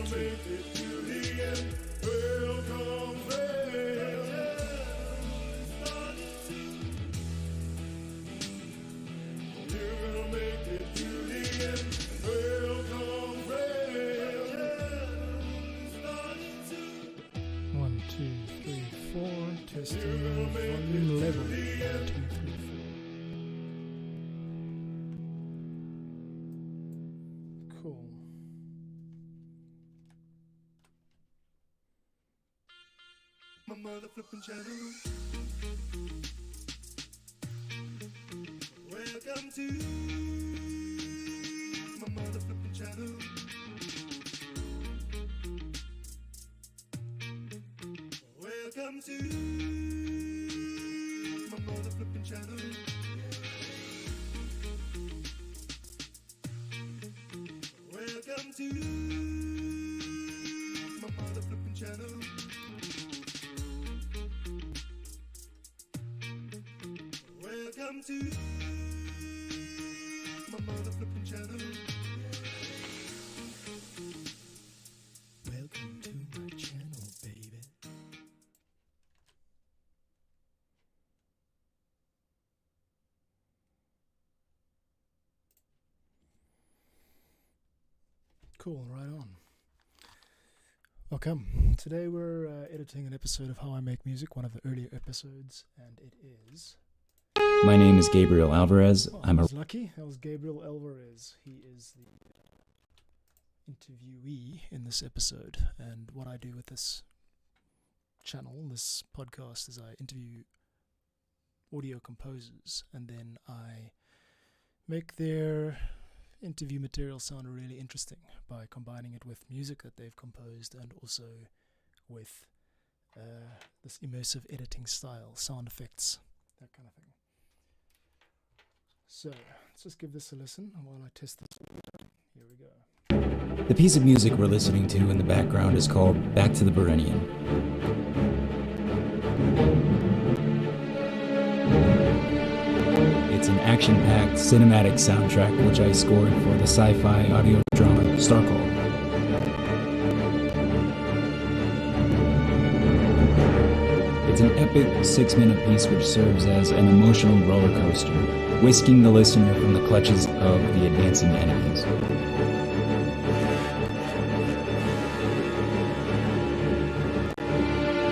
Volume level 1, 2, 3, 4. Cool. My mother flipping channel. Welcome to my mother flipping channel. Welcome to my mother flipping channel. Welcome to my mother flipping channel. Welcome to my mother flipping channel. Welcome to my channel, baby. Cool, right on. Welcome. Today we're editing an episode of How I Make Music, one of the earlier episodes, and it is... My name is Gabriel Alvarez. Oh, I was lucky. That was Gabriel Alvarez. He is the interviewee in this episode, and what I do with this channel, this podcast, is I interview audio composers, and then I make their interview material sound really interesting by combining it with music that they've composed and also with this immersive editing style, sound effects, that kind of thing. So let's just give this a listen while I test this. Here we go. The piece of music we're listening to in the background is called Back to the Berenian. It's an action-packed cinematic soundtrack which I scored for the sci-fi audio drama Starcall. It's an epic 6-minute piece which serves as an emotional roller coaster, whisking the listener from the clutches of the advancing enemies.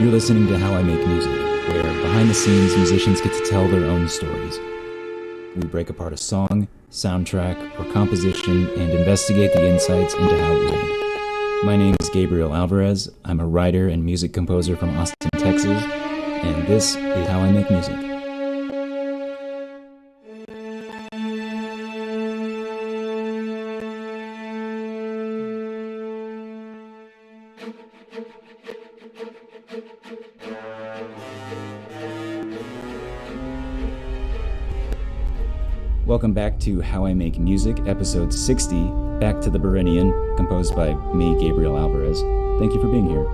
You're listening to How I Make Music, where behind the scenes musicians get to tell their own stories. We break apart a song, soundtrack, or composition and investigate the insights into how it was made. My name is Gabriel Alvarez. I'm a writer and music composer from Austin, Texas, and this is How I Make Music. Welcome back to How I Make Music, episode 60, Back to the Berenian, composed by me, Gabriel Alvarez. Thank you for being here.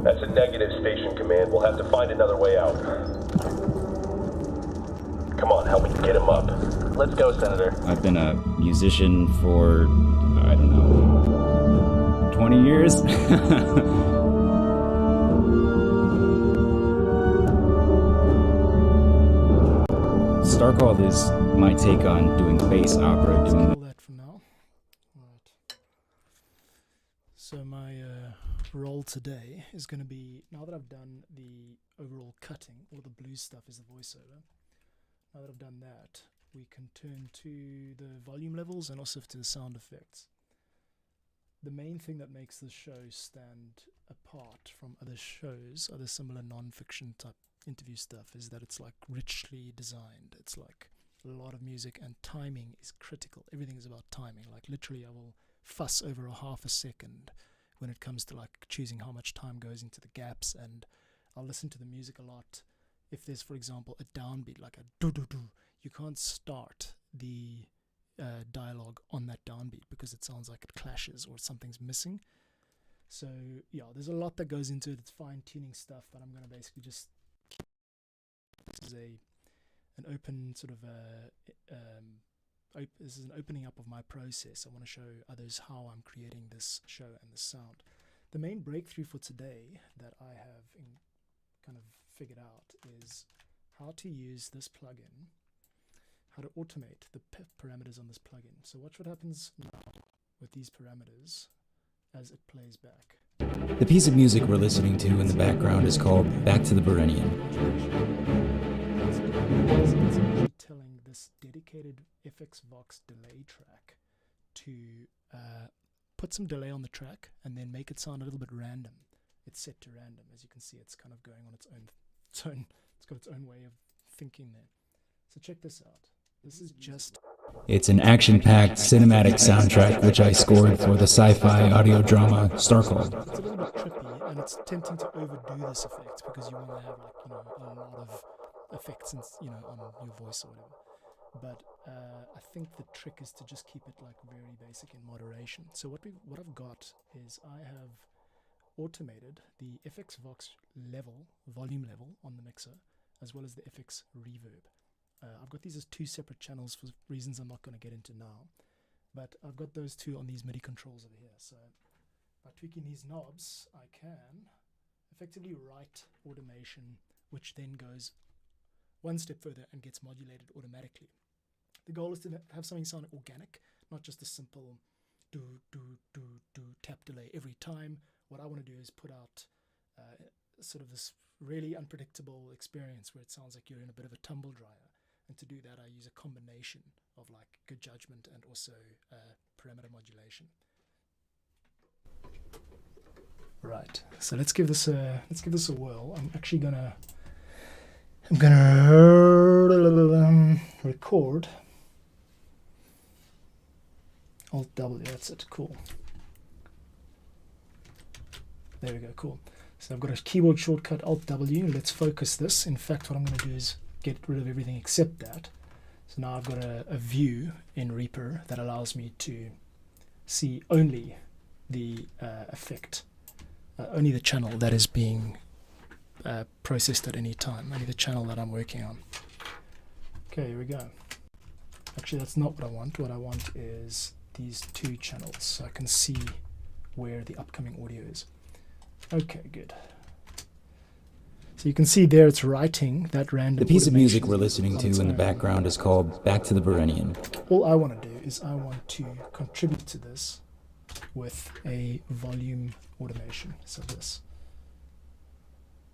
That's a negative, Station Command. We'll have to find another way out. Come on, help me get him up. Let's go, Senator. I've been a musician for, I don't know, 20 years? Starcall is my take on doing bass opera. Let's kill that for now. Right. So my role today is going to be, now that I've done the overall cutting, all the blues stuff is the voiceover. Now that I've done that, we can turn to the volume levels and also to the sound effects. The main thing that makes this show stand apart from other shows, other similar non-fiction type interview stuff, is that it's like richly designed. It's like a lot of music, and timing is critical. Everything is about timing. Like literally I will fuss over a half a second when it comes to like choosing how much time goes into the gaps, and I'll listen to the music a lot. If there's, for example, a downbeat, like a do-do-do, you can't start the dialogue on that downbeat because it sounds like it clashes or something's missing. So yeah, there's a lot that goes into it. It's fine-tuning stuff, but I'm going to basically just... This is an open sort of this is an opening up of my process. I want to show others how I'm creating this show and this sound. The main breakthrough for today that I have kind of figured out is how to use this plugin, how to automate the parameters on this plugin. So watch what happens now with these parameters as it plays back. The piece of music we're listening to in the background is called Back to the Berenian. It's actually telling this dedicated FX Vox delay track to put some delay on the track and then make it sound a little bit random. It's set to random. As you can see, it's kind of going on its got its own way of thinking there. So check this out. This is just... It's an action-packed cinematic soundtrack which I scored for the sci-fi audio drama Starcalled. It's a little bit trippy, and it's tempting to overdo this effect because you want to have, like, a lot of effects, on your voice or whatever. But I think the trick is to just keep it like very basic in moderation. So what I've got is I have automated the FX Vox volume level on the mixer, as well as the FX reverb. I've got these as two separate channels for reasons I'm not going to get into now, but I've got those two on these MIDI controls over here. So by tweaking these knobs, I can effectively write automation, which then goes one step further and gets modulated automatically. The goal is to have something sound organic, not just a simple do tap delay every time. What I want to do is put out sort of this really unpredictable experience where it sounds like you're in a bit of a tumble dryer. And to do that, I use a combination of like good judgment and also parameter modulation. Right. So let's give this a whirl. I'm actually gonna record. Alt W. That's it. Cool. There we go. Cool. So I've got a keyboard shortcut, Alt W. Let's focus this. In fact, what I'm going to do is get rid of everything except that. So now I've got a view in Reaper that allows me to see only the effect, only the channel that is being processed at any time, only the channel that I'm working on. Okay, here we go. Actually, that's not what I want. What I want is these two channels so I can see where the upcoming audio is. Okay, good. So you can see there it's writing that random. The piece of music we're listening to in the background is called Back to the Berenian. All I want to do is I want to contribute to this with a volume automation. So this.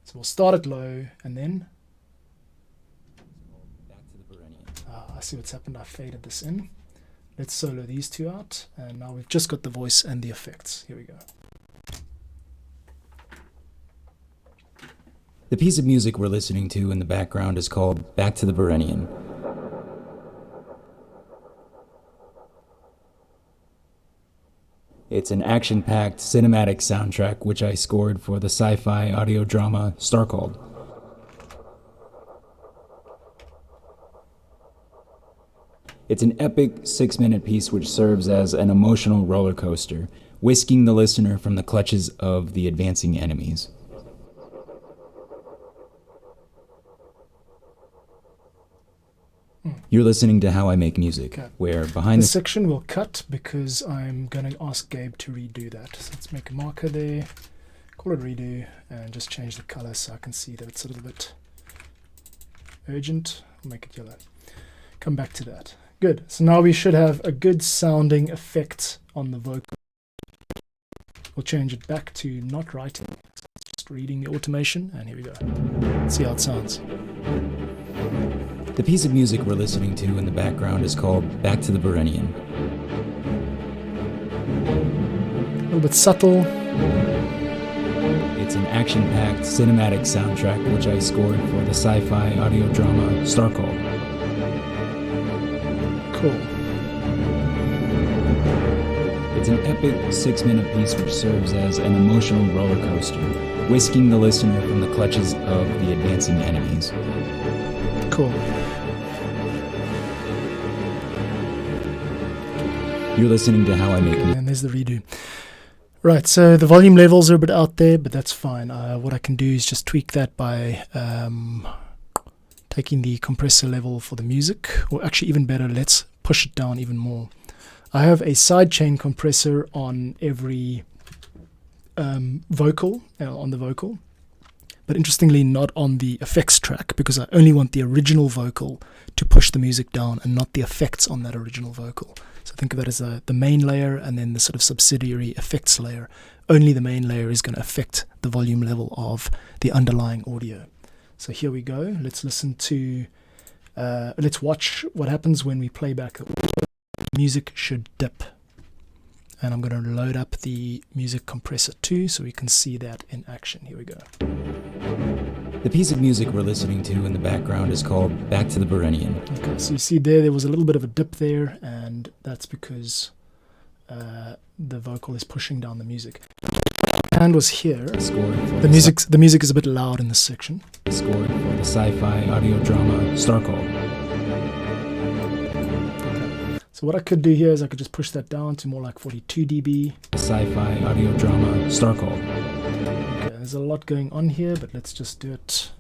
So we'll start it low and then. Back to the Berenian. I see what's happened. I faded this in. Let's solo these two out. And now we've just got the voice and the effects. Here we go. The piece of music we're listening to in the background is called Back to the Berenian. It's an action-packed cinematic soundtrack which I scored for the sci-fi audio drama Starcalled. It's an epic 6-minute piece which serves as an emotional roller coaster, whisking the listener from the clutches of the advancing enemies. You're listening to How I Make Music, where behind the section will cut because I'm going to ask Gabe to redo that. So let's make a marker there, call it redo, and just change the color so I can see that it's a little bit urgent. I'll make it yellow. Come back to that. Good. So now we should have a good sounding effect on the vocal. We'll change it back to not writing, so it's just reading the automation, and here we go. Let's see how it sounds. The piece of music we're listening to in the background is called Back to the Berenian. A little bit subtle. It's an action-packed cinematic soundtrack which I scored for the sci-fi audio drama Starcalled. Cool. It's an epic 6-minute piece which serves as an emotional roller coaster, whisking the listener from the clutches of the advancing enemies. Cool. You're listening to How I Make Music. And there's the redo. Right, so the volume levels are a bit out there, but that's fine. What I can do is just tweak that by taking the compressor level for the music, or actually even better, let's push it down even more. I have a sidechain compressor on every vocal, on the vocal, but interestingly not on the effects track, because I only want the original vocal to push the music down and not the effects on that original vocal. So think of that as the main layer and then the sort of subsidiary effects layer. Only the main layer is going to affect the volume level of the underlying audio. So here we go. Let's listen to, let's watch what happens when we play back the audio. Music should dip. And I'm going to load up the music compressor too, so we can see that in action. Here we go. The piece of music we're listening to in the background is called Back to the Berenian. Okay, so you see there was a little bit of a dip there, and that's because the vocal is pushing down the music. And was here. The music is a bit loud in this section. Scored for the sci-fi audio drama Starcall. So what I could do here is I could just push that down to more like 42 dB. Sci-fi audio drama Starcall. Okay, there's a lot going on here, but let's just do it.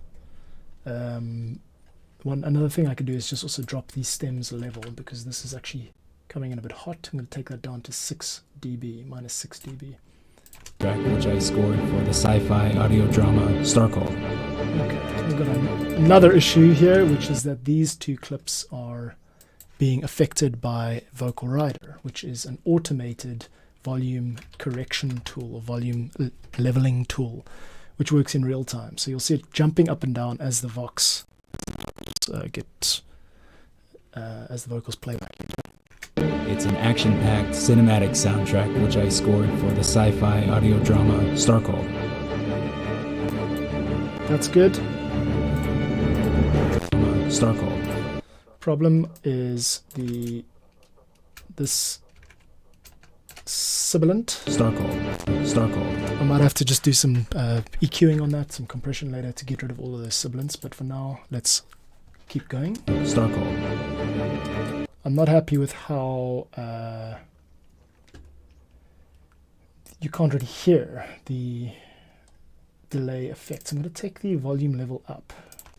Another thing I could do is just also drop these stems level, because this is actually coming in a bit hot. I'm going to take that down to 6 dB, minus 6 dB. Track which I scored for the sci-fi audio drama Starcall. Okay, we've got another issue here, which is that these two clips are being affected by Vocal Rider, which is an automated volume correction tool or volume leveling tool, which works in real time. So you'll see it jumping up and down as the vox as the vocals play back. It's an action-packed cinematic soundtrack which I scored for the sci-fi audio drama Starcall. That's good. Starcall. Problem is this sibilant. Starcall. I might have to just do some EQing on that, some compression later to get rid of all of those sibilants, but for now let's keep going. Starcall. I'm not happy with how you can't really hear the delay effects. I'm going to take the volume level up.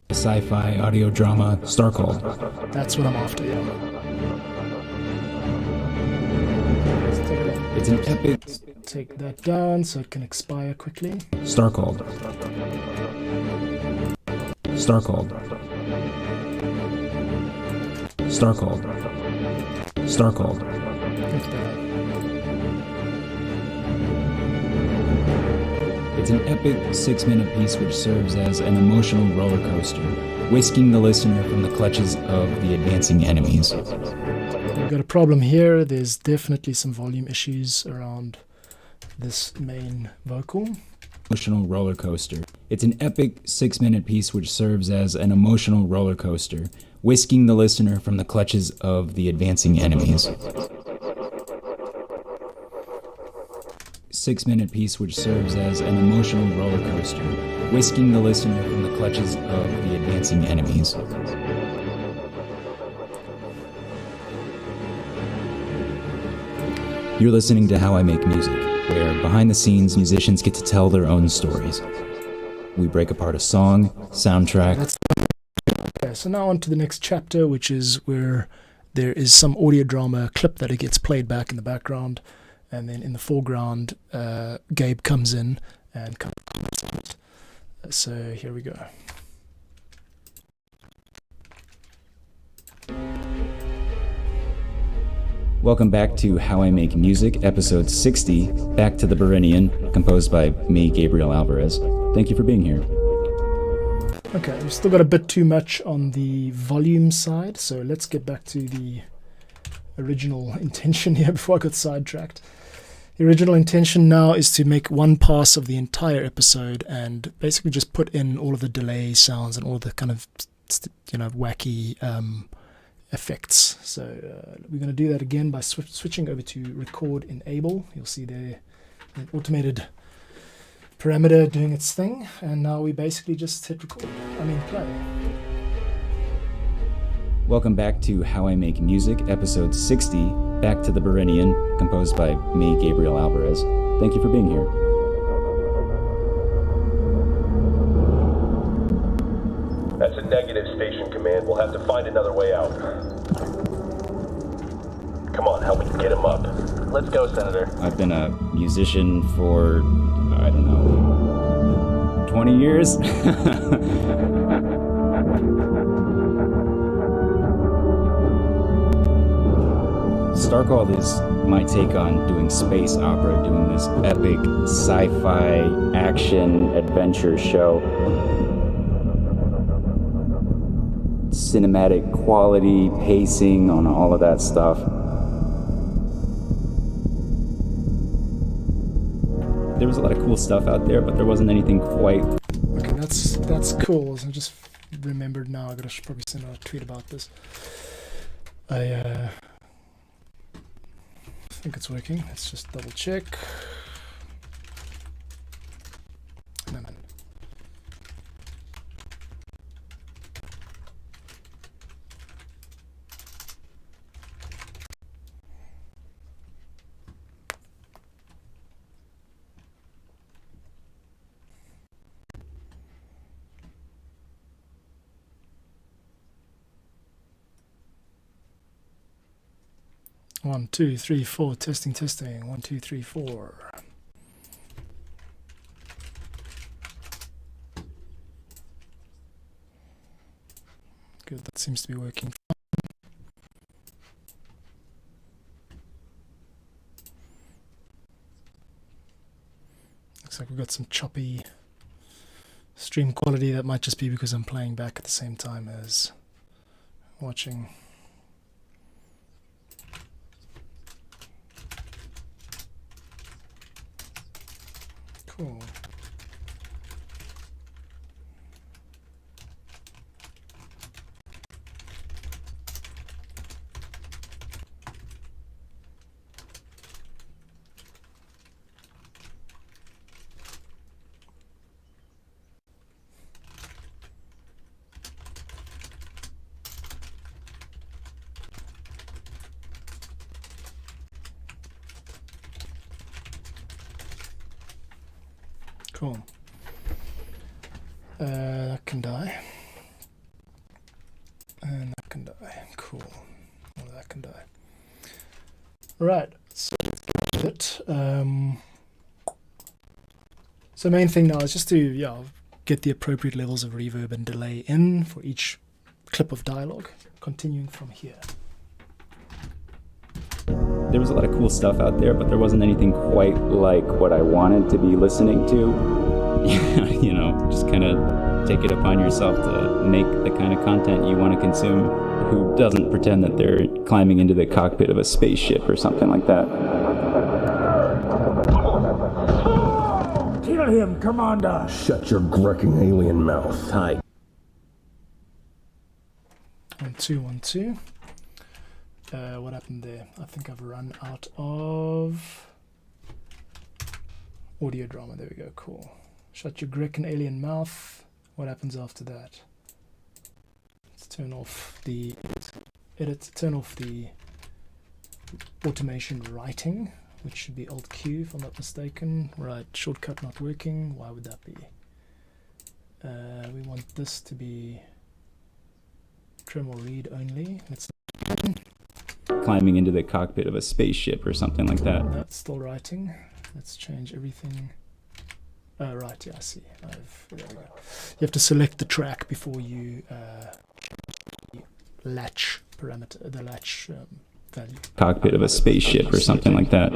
Sci-fi audio drama Starcall. That's what I'm after, yeah. It's an epic. Take that down so it can expire quickly. Starcall. Starcall. Starcall. Starcall. That's better. It's an epic 6-minute piece which serves as an emotional roller coaster, whisking the listener from the clutches of the advancing enemies. We've got a problem here. There's definitely some volume issues around this main vocal. Emotional roller coaster. It's an epic 6-minute piece which serves as an emotional roller coaster, whisking the listener from the clutches of the advancing enemies. 6-minute piece which serves as an emotional roller coaster, whisking the listener from the clutches of the advancing enemies. You're listening to How I Make Music, where behind the scenes musicians get to tell their own stories. We break apart a song, soundtrack. Okay, so now on to the next chapter, which is where there is some audio drama clip that it gets played back in the background. And then in the foreground, Gabe comes in and kind of comments on it. So here we go. Welcome back to How I Make Music, episode 60, Back to the Berenian, composed by me, Gabriel Alvarez. Thank you for being here. Okay, we've still got a bit too much on the volume side, so let's get back to the original intention here before I got sidetracked. The original intention now is to make one pass of the entire episode and basically just put in all of the delay sounds and all the kind of, wacky effects. So we're going to do that again by switching over to Record Enable. You'll see there an automated parameter doing its thing, and now we basically just hit play. Welcome back to How I Make Music, episode 60, Back to the Berenian, composed by me, Gabriel Alvarez. Thank you for being here. That's a negative, Station Command. We'll have to find another way out. how we can get him up. Let's go, Senator. I've been a musician for, I don't know, 20 years? Starcalled is my take on doing space opera, doing this epic sci-fi action adventure show. Cinematic quality, pacing, on all of that stuff. There was a lot of cool stuff out there, but there wasn't anything quite. Okay, that's cool. I just remembered now. I should probably send out a tweet about this. I think it's working. Let's just double check. No. 1, 2, 3, 4. Testing. 1, 2, 3, 4. Good, that seems to be working. Looks like we've got some choppy stream quality. That might just be because I'm playing back at the same time as watching. Cool. Cool. That can die. And that can die. Cool. Well, that can die. Right. So let's get it. So main thing now is just to get the appropriate levels of reverb and delay in for each clip of dialogue. Continuing from here. There was a lot of cool stuff out there, but there wasn't anything quite like what I wanted to be listening to. You know, just kind of take it upon yourself to make the kind of content you want to consume. Who doesn't pretend that they're climbing into the cockpit of a spaceship or something like that? Kill him, Commander! Shut your grunting alien mouth. Hi. 1, 2, 1, 2. What happened there? I think I've run out of audio drama. There we go. Cool. Shut your Greek and alien mouth. What happens after that? Let's turn off the edit. Turn off the automation writing, which should be Alt Q if I'm not mistaken. Right. Shortcut not working. Why would that be? We want this to be trim or read only. Let's Climbing into the cockpit of a spaceship or something like that. That's still writing. Let's change everything. Right, yeah, I see. There we go. You have to select the track before you latch parameter, the latch value. Cockpit of a spaceship or something like that.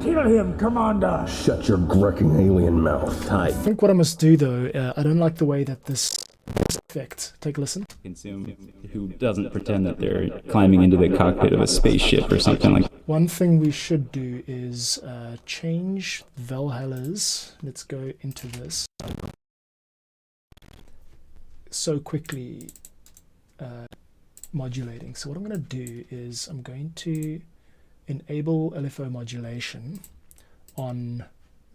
Kill him, Commander! Shut your grunting alien mouth. Hi. I think what I must do though, I don't like the way that this effect. Take a listen. Consume. Who doesn't pretend that they're climbing into the cockpit of a spaceship or something like that. One thing we should do is change Valhalla's. Let's go into this. So quickly modulating. So what I'm going to do is I'm going to enable Lfo Modulation on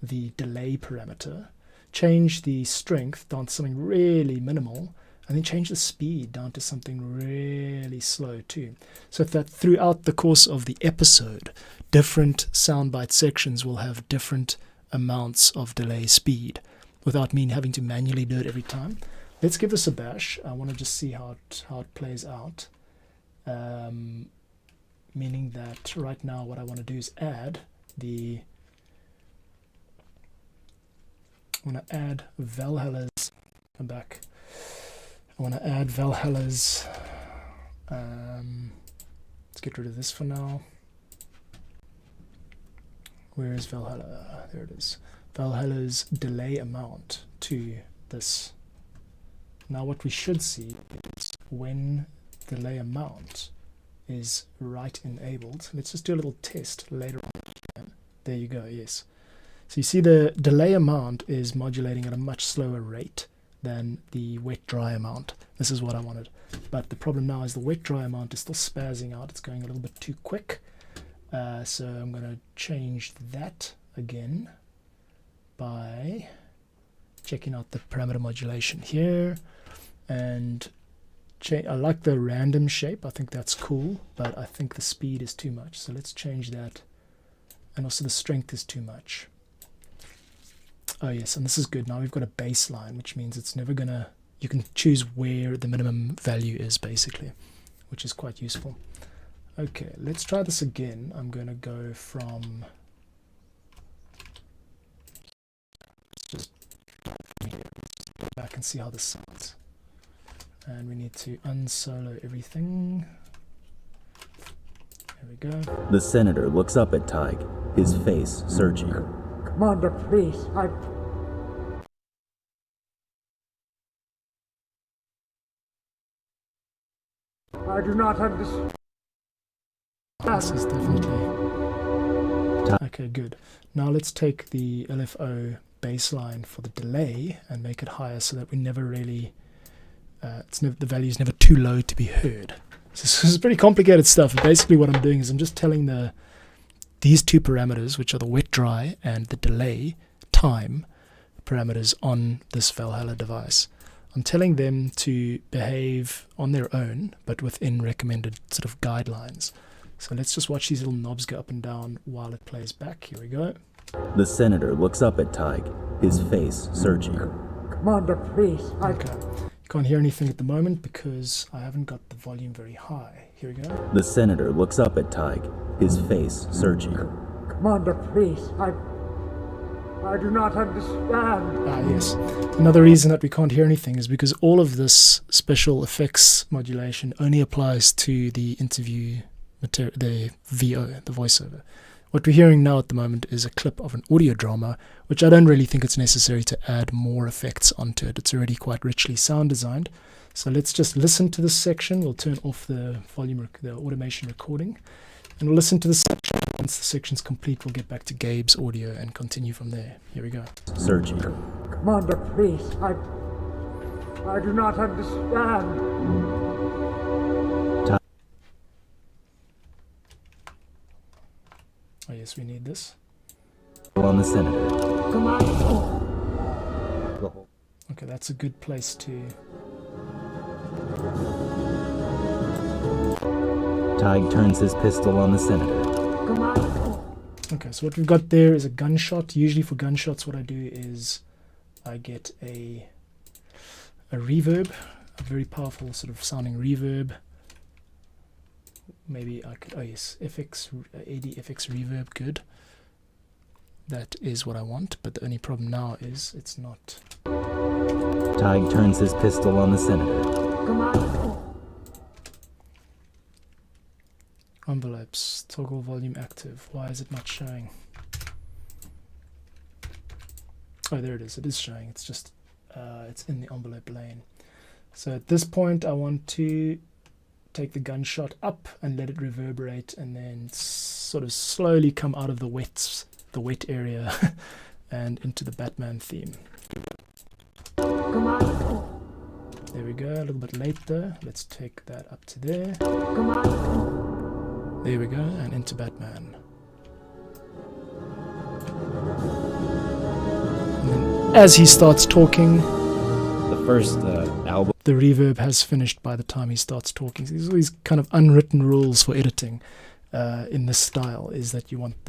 the delay parameter, change the strength down to something really minimal, and then change the speed down to something really slow too. So that throughout the course of the episode, different soundbite sections will have different amounts of delay speed without me having to manually do it every time. Let's give this a bash. I want to just see how it plays out. meaning that right now what I want to do is add the Valhalla's. Come back. I want to add Valhalla's. Let's get rid of this for now. Where is Valhalla? There it is. Valhalla's delay amount to this. Now what we should see is when delay amount is right enabled. Let's just do a little test later on. There you go, yes. So you see the delay amount is modulating at a much slower rate than the wet-dry amount. This is what I wanted. But the problem now is the wet-dry amount is still spazzing out. It's going a little bit too quick. So I'm going to change that again by checking out the parameter modulation here. And I like the random shape. I think that's cool, but I think the speed is too much. So let's change that. And also the strength is too much. Oh yes, and this is good. Now we've got a baseline, which means it's never gonna, you can choose where the minimum value is basically, which is quite useful. Okay, let's try this again. I'm gonna go from, let's just go back and see how this sounds. And we need to unsolo everything. There we go. The senator looks up at Tig, his face searching. Commander, please, I do not understand. This is definitely... Okay, good. Now let's take the LFO baseline for the delay and make it higher so that we never really... the value is never too low to be heard. So this is pretty complicated stuff. Basically what I'm doing is I'm just telling these two parameters, which are the wet-dry and the delay time parameters on this Valhalla device. I'm telling them to behave on their own, but within recommended sort of guidelines. So let's just watch these little knobs go up and down while it plays back. Here we go. The senator looks up at Tig, his face searching. Commander, please, Okay. You can't hear anything at the moment because I haven't got the volume very high. Here we go. The senator looks up at Tig, his face searching. Commander, please, I do not understand. Ah, yes. Another reason that we can't hear anything is because all of this special effects modulation only applies to the interview material, the VO, the voiceover. What we're hearing now at the moment is a clip of an audio drama, which I don't really think it's necessary to add more effects onto it. It's already quite richly sound designed. So let's just listen to this section. We'll turn off the volume, the automation recording, and we'll listen to the section. Once the section's complete, we'll get back to Gabe's audio and continue from there. Here we go. Searching. Commander, please, I do not understand. Oh yes, we need this. On the senator. Commander. Okay, that's a good place to... Tig turns his pistol on the senator. Commander. Okay, so what we've got there is a gunshot. Usually for gunshots what I do is I get a reverb, a very powerful sort of sounding reverb. Maybe I could, oh yes, FX, ADFX reverb, good. That is what I want, but the only problem now is it's not. Tig turns his pistol on the senator. Commander. Envelopes, toggle volume active. Why is it not showing? Oh, there it is. It is showing. It's just, it's in the envelope lane. So at this point, I want to take the gunshot up and let it reverberate, and then sort of slowly come out of the wet area and into the Batman theme. Commander. There we go. A little bit late though. Let's take that up to there. Commander. There we go, and into Batman. And then as he starts talking, The first album. the reverb has finished by the time he starts talking. So these are these kind of unwritten rules for editing in this style, is that you want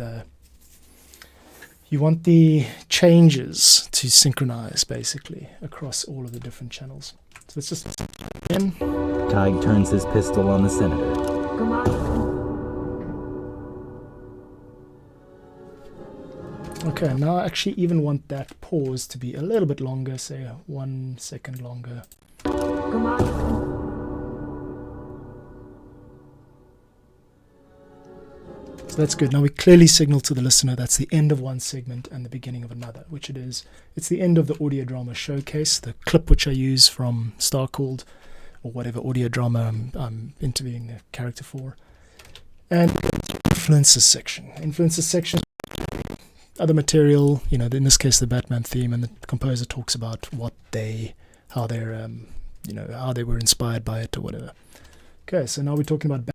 the changes to synchronize basically across all of the different channels. So let's just listen again. Tig turns his pistol on the senator. Okay, now I actually even want that pause to be a little bit longer, say 1 second longer. So that's good. Now we clearly signal to the listener that's the end of one segment and the beginning of another, which it is. It's the end of the audio drama showcase, the clip which I use from Star Called, or whatever audio drama I'm interviewing the character for. And influences section. Influences section, other material, you know, in this case the Batman theme, and the composer talks about how they're, you know, how they were inspired by it or whatever. Okay, so now we're talking about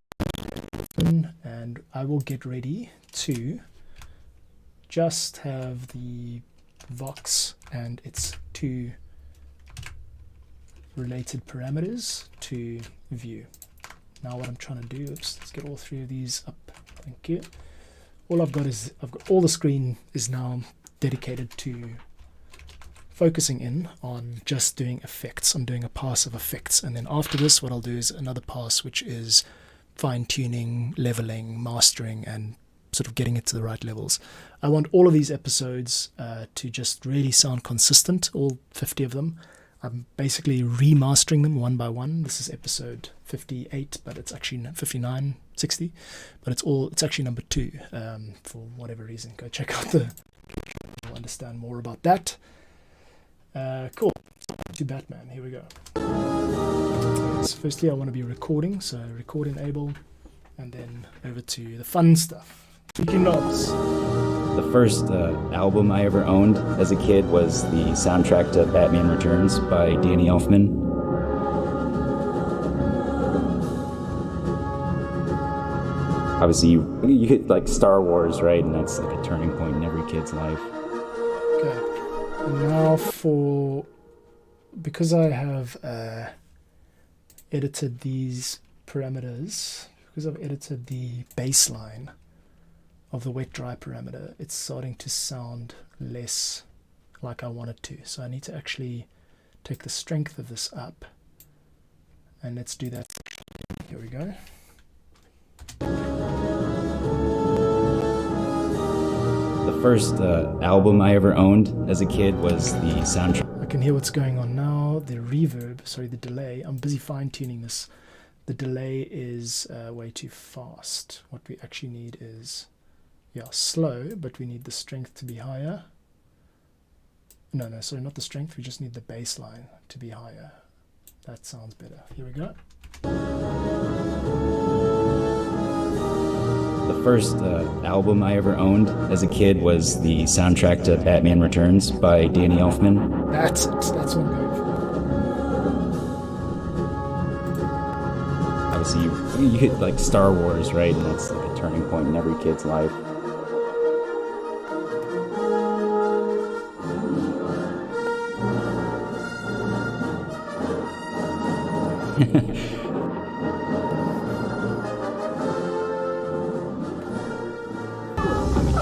Batman, and I will get ready to just have the Vox and its two related parameters to view. Now what I'm trying to do, let's get all three of these up. Thank you. All I've got all the screen is now dedicated to focusing in on just doing effects. I'm doing a pass of effects, and then after this what I'll do is another pass which is fine-tuning, leveling, mastering, and sort of getting it to the right levels. I want all of these episodes to just really sound consistent, all 50 of them. I'm basically remastering them one by one. This is episode 58, but it's actually 59, 60, but it's actually number 2 for whatever reason. Go check out you'll understand more about that. Cool. To Batman, here we go. So firstly, I want to be recording, so record enable, and then over to the fun stuff. Tweaking knobs. The first album I ever owned as a kid was the soundtrack to Batman Returns by Danny Elfman. Obviously, you hit like Star Wars, right? And that's like a turning point in every kid's life. Okay. And now because I have edited these parameters, because I've edited the baseline of the wet dry parameter, it's starting to sound less like I want it to. So I need to actually take the strength of this up, and let's do that. Here we go. The first album I ever owned as a kid was the soundtrack. I can hear what's going on now. The reverb, sorry, the delay. I'm busy fine-tuning this. The delay is way too fast. What we actually need is, yeah, slow, but we need the strength to be higher. No, sorry, not the strength. We just need the baseline to be higher. That sounds better. Here we go. The first album I ever owned as a kid was the soundtrack to Batman Returns by Danny Elfman. That's what I'm going for. Obviously, you hit like Star Wars, right? And that's like a turning point in every kid's life.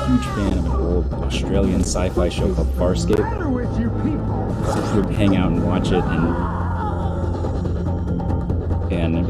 Huge fan of an old Australian sci-fi show called Farscape. So we would hang out and watch it, and it was